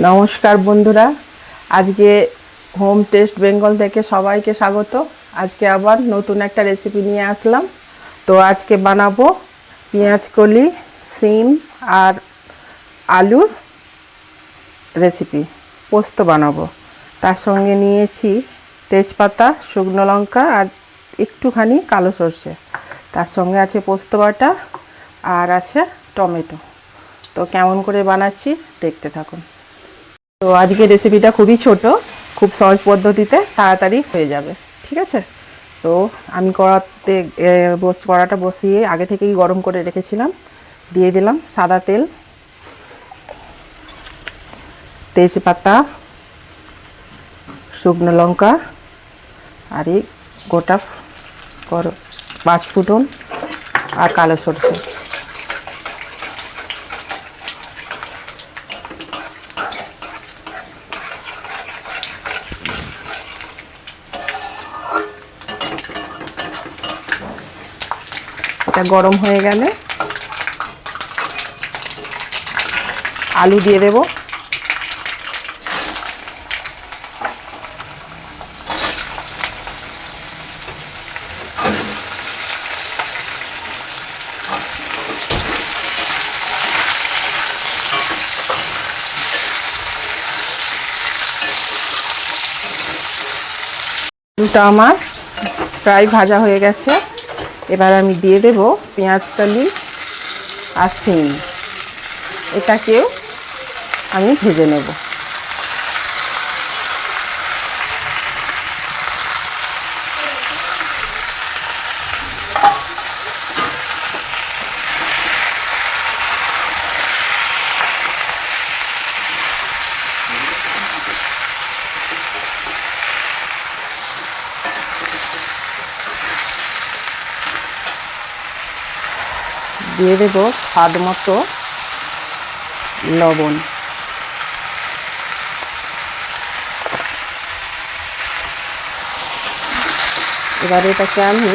নমস্কার বন্ধুরা, আজকে হোম টেস্ট বেঙ্গল থেকে সবাইকে স্বাগত। আজকে আবার নতুন একটা রেসিপি নিয়ে আসলাম। তো আজকে বানাবো পেঁয়াজ কলি, সিম আর আলুর রেসিপি, পোস্ত বানাবো। তার সঙ্গে নিয়েছি তেজপাতা, শুকনো লঙ্কা আর একটুখানি কালো সর্ষে। তার সঙ্গে আছে পোস্ত বাটা আর আছে টমেটো। তো কেমন করে বানাচ্ছি দেখতে থাকুন। তো আজকে রেসিপিটা খুবই ছোট, খুব সহজ পদ্ধতিতে তাড়াতাড়ি হয়ে যাবে, ঠিক আছে? তো আমি কড়াটা বসিয়ে আগে থেকেই গরম করে রেখেছিলাম। দিয়ে দিলাম সাদা তেল, তেজপাতা, শুকনো লঙ্কা আর এই গোটা পাঁচফোড়ন আর কালো সরষে। এটা গরম হয়ে গেলে আলু দিয়ে দেব। আলুটা আমার প্রায় ভাজা হয়ে গেছে। এবার আমি দিয়ে দেব পেঁয়াজ কলি আর সিম। এটাকেও আমি ভেজে নেব। দিয়ে দেব স্বাদ মতো লবণ। এবার এটাকে আমি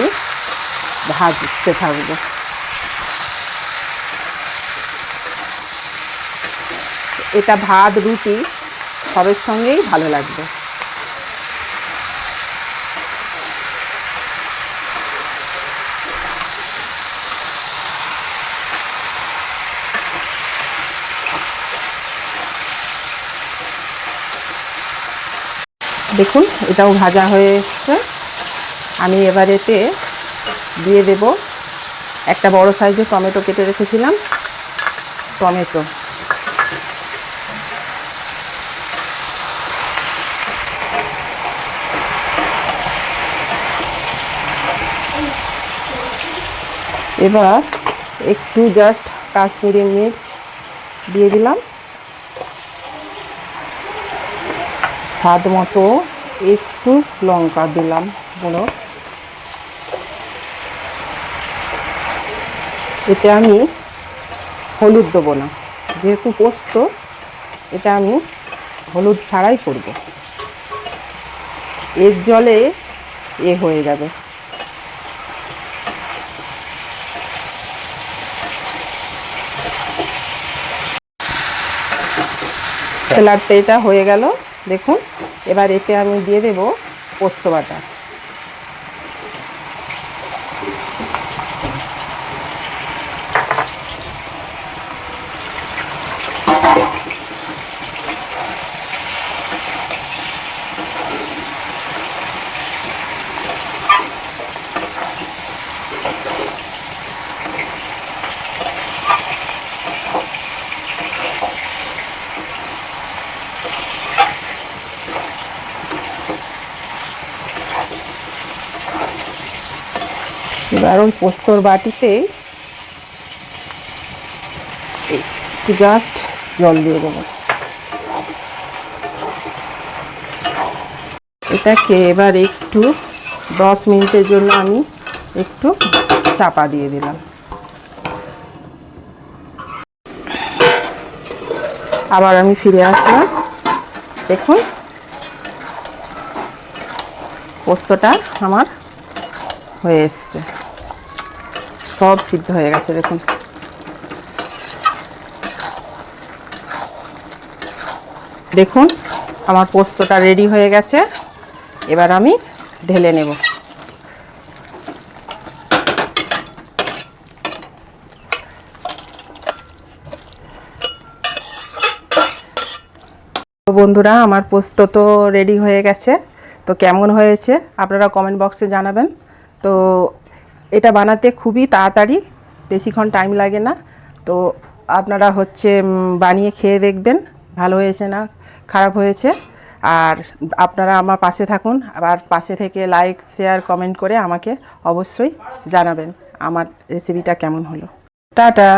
ভাজতে থাকবো। এটা ভাত রুটি সবের সঙ্গেই ভালো লাগবে। দেখুন এটাও ভাজা হয়ে এসছে। আমি এবার এতে দিয়ে দেব একটা বড় সাইজের টমেটো কেটে রেখেছিলাম, টমেটো। এবার একটু জাস্ট কাশ্মীরি মির্চ দিয়ে দিলাম, স্বাদ মতো একটু লঙ্কা দিলাম গুঁড়ো। এতে আমি হলুদ দেবো না, যেহেতু পোস্ত, এটা আমি হলুদ ছাড়াই করব। এর জলে হয়ে যাবে। স্যালাডটা এটা হয়ে গেল দেখুন। এবার এতে আমি দিয়ে দেব পোস্ত বাটা। এবার ওই পোস্তর বাটিতে একটু জাস্ট জল দিয়ে দেবো। এটাকে এবার একটু 10 মিনিটের জন্য আমি একটু চাপা দিয়ে দিলাম। আবার আমি ফিরে আসলাম। দেখুন পোস্তটা আমার হয়ে এসছে, সব সিদ্ধ হয়ে গেছে দেখুন। দেখুন আমার পোস্তটা রেডি হয়ে গেছে, এবার আমি ঢেলে নেব। তো বন্ধুরা, আমার পোস্ত তো রেডি হয়ে গেছে। তো কেমন হয়েছে আপনারা কমেন্ট বক্সে জানাবেন। তো এটা বানাতে খুবই তাড়াতাড়ি, বেশিক্ষণ টাইম লাগে না। তো আপনারা বানিয়ে খেয়ে দেখবেন ভালো হয়েছে না খারাপ হয়েছে। আর আপনারা আমার পাশে থাকুন, আবার পাশে থেকে লাইক শেয়ার কমেন্ট করে আমাকে অবশ্যই জানাবেন আমার রেসিপিটা কেমন হলো। টাটা।